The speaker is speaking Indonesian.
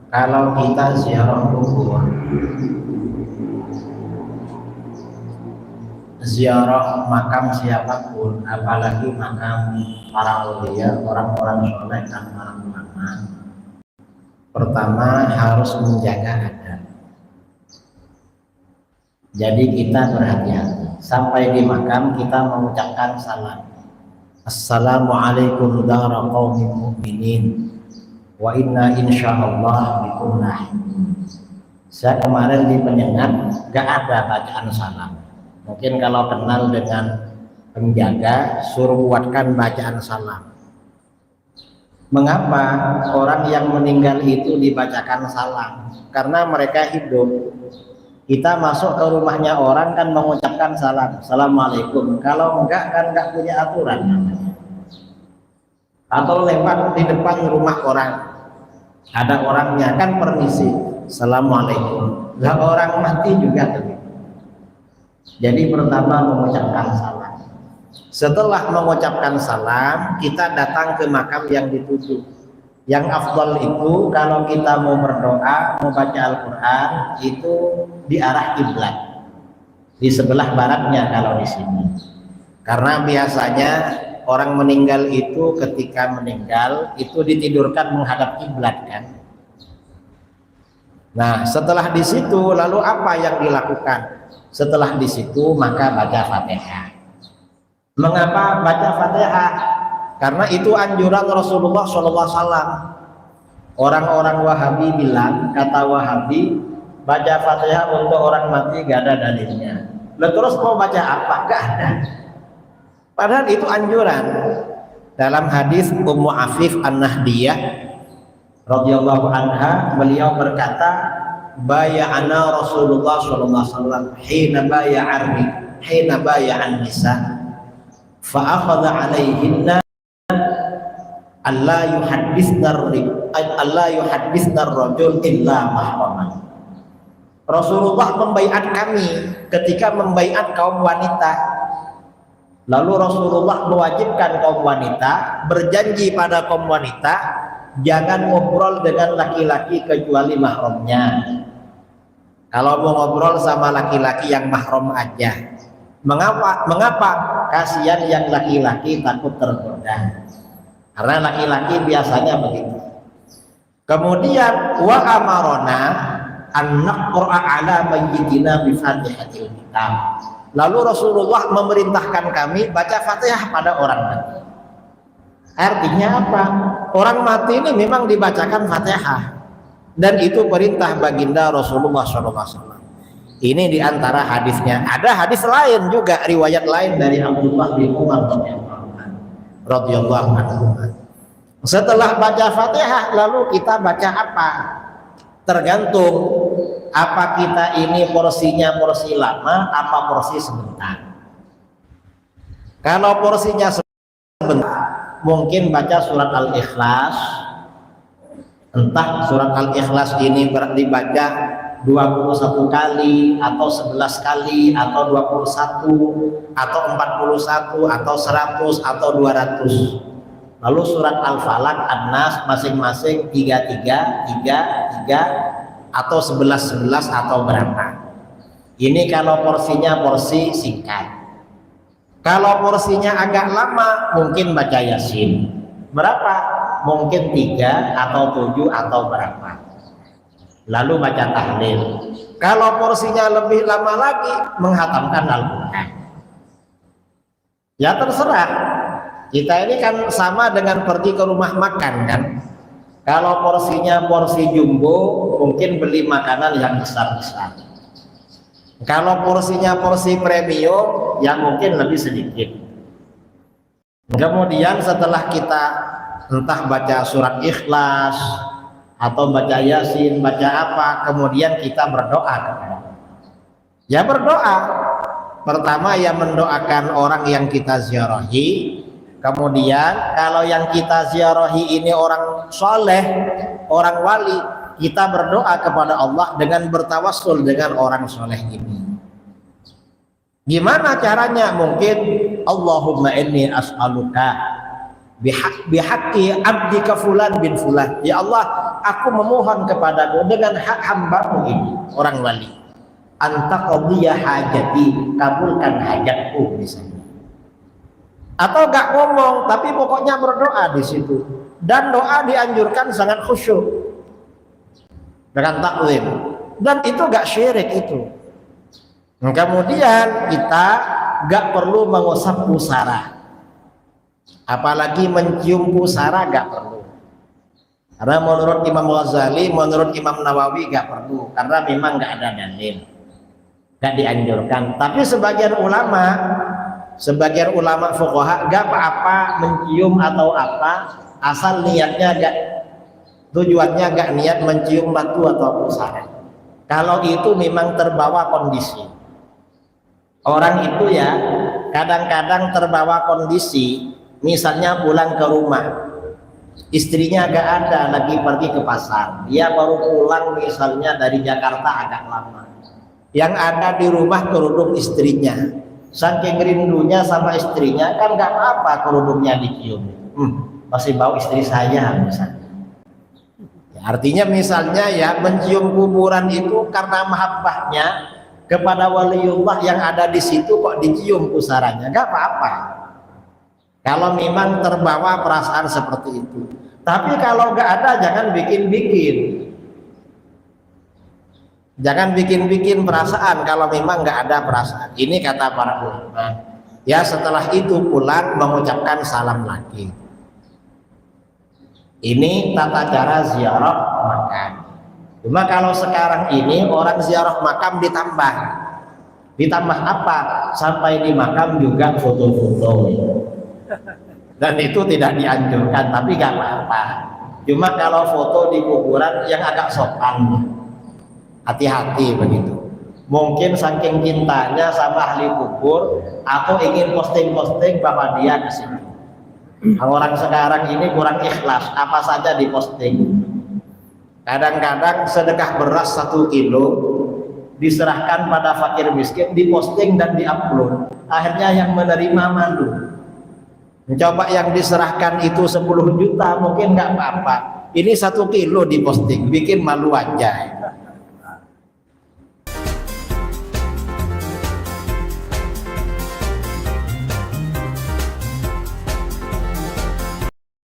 Kalau kita ziarah kubur, ziarah makam siapapun, apalagi makam para aulia, orang-orang soleh dan para ulama, pertama harus menjaga adab. Jadi kita berhati-hati. Sampai di makam kita mengucapkan salam. Assalamualaikum dara qaumin mu'minin wa inna insyaallah bikum lahiqun. Saya kemarin di Penyengat gak ada bacaan salam. Mungkin kalau kenal dengan penjaga suruh buatkan bacaan salam. Mengapa orang yang meninggal itu dibacakan salam? Karena mereka hidup. Kita masuk ke rumahnya orang kan mengucapkan salam, assalamualaikum. Kalau enggak kan enggak punya aturan. Atau lewat di depan rumah orang, ada orangnya kan permisi, assalamualaikum. Lah orang mati juga begitu. Jadi pertama mengucapkan salam. Setelah mengucapkan salam, kita datang ke makam yang dituju. Yang afdal itu kalau kita mau berdoa, mau baca Al-Quran itu di arah kiblat, di sebelah baratnya kalau di sini. Karena biasanya orang meninggal itu ketika meninggal itu ditidurkan menghadap kiblat kan. Nah setelah di situ lalu apa yang dilakukan? Setelah di situ maka baca Fatihah. Mengapa baca Fatihah? Karena itu anjuran Rasulullah SAW. Orang-orang Wahabi bilang, kata Wahabi, baca Fatihah untuk orang mati gak ada dalilnya. Lalu terus mau baca apa? Gak ada. Padahal itu anjuran. Dalam hadis Ummu Afif An-Nahdiyah radhiyallahu anha, beliau berkata, baya'ana Rasulullah SAW hina baya'an nisa fa'akhadha alaihinna Allah yuhaddisna rajul illa mahraman. Rasulullah membaiat kami ketika membaiat kaum wanita. Lalu Rasulullah mewajibkan kaum wanita berjanji pada kaum wanita jangan ngobrol dengan laki-laki kecuali mahramnya. Kalau mau ngobrol sama laki-laki yang mahram aja. Mengapa? Kasihan yang laki-laki takut tergoda. Karena laki-laki biasanya begitu. Kemudian wa amarona an naqra'a ala mayyitina bi Fatihatil Kitab. Lalu Rasulullah memerintahkan kami baca Fatihah pada orang mati. Artinya apa? Orang mati ini memang dibacakan Fatihah. Dan itu perintah baginda Rasulullah SAW. Ini diantara hadisnya. Ada hadis lain juga, riwayat lain dari Abdullah bin Umar radhiyallahu anhu. Setelah baca Fatihah lalu kita baca apa? Tergantung apa kita ini porsinya porsi lama apa porsi sebentar. Kalau porsinya sebentar mungkin baca surat Al-Ikhlas. Entah surat Al-Ikhlas ini dibaca 21 kali atau 11 kali atau 21 atau 41 atau 100 atau 200. Lalu surat Al-Falaq, An-Nas masing-masing 3 atau 11 atau berapa. Ini kalau porsinya porsi singkat. Kalau porsinya agak lama mungkin baca Yasin. Berapa? Mungkin 3 atau 7 atau berapa. Lalu baca tahlil. Kalau porsinya lebih lama lagi menghatamkan Al-Quran. Ya terserah. Kita ini kan sama dengan pergi ke rumah makan kan. Kalau porsinya porsi jumbo mungkin beli makanan yang besar-besar. Kalau porsinya porsi premium yang mungkin lebih sedikit. Kemudian setelah kita entah baca surat Ikhlas atau baca Yasin, baca apa, kemudian kita berdoa kepada Allah. Ya berdoa. Pertama ya mendoakan orang yang kita ziarahi. Kemudian kalau yang kita ziarahi ini orang soleh, orang wali, kita berdoa kepada Allah dengan bertawassul dengan orang soleh ini. Gimana caranya? Mungkin Allahumma inni as'aluka bihaqqi abdika fulan bin fulan, ya Allah aku memohon kepadamu dengan hak hambamu ini orang wali, anta qadhiya hajati, kabulkan hajatku misalnya. Atau gak ngomong tapi pokoknya berdoa di situ, dan doa dianjurkan sangat khusyuk dengan taklim, dan itu gak syirik itu. Kemudian kita gak perlu mengusap pusara, apalagi mencium pusara gak perlu, karena menurut Imam Ghazali, menurut Imam Nawawi gak perlu, karena memang gak ada dalil, gak dianjurkan. Tapi sebagian ulama fuqaha gak apa-apa mencium atau apa, asal niatnya gak, tujuannya gak niat mencium batu atau pusara. Kalau itu memang terbawa kondisi. Orang itu ya kadang-kadang terbawa kondisi, misalnya pulang ke rumah, istrinya gak ada, lagi pergi ke pasar, dia baru pulang misalnya dari Jakarta agak lama, yang ada di rumah kerudung istrinya, saking rindunya sama istrinya kan gak apa-apa kerudungnya dicium, masih bau istri saya misalnya. Ya, artinya misalnya ya mencium kuburan itu karena mahabbahnya kepada waliullah yang ada di situ, kok dicium pusaranya, gak apa-apa kalau memang terbawa perasaan seperti itu. Tapi kalau gak ada, jangan bikin perasaan kalau memang gak ada perasaan. Ini kata para ulama. Ya setelah itu pulang mengucapkan salam lagi. Ini tata cara ziarah makam. Cuma kalau sekarang ini orang ziarah makam ditambah apa? Sampai di makam juga foto-foto. Dan itu tidak dianjurkan, tapi gak apa-apa. Cuma kalau foto di kuburan yang agak sopan, hati-hati begitu. Mungkin saking cintanya sama ahli kubur, atau ingin posting-posting bahwa dia di sini. Orang sekarang ini kurang ikhlas, apa saja diposting. Kadang-kadang sedekah beras 1 kilo diserahkan pada fakir miskin, diposting dan diupload. Akhirnya yang menerima malu. Coba yang diserahkan itu 10 juta mungkin nggak apa-apa. Ini 1 kilo diposting, bikin malu aja.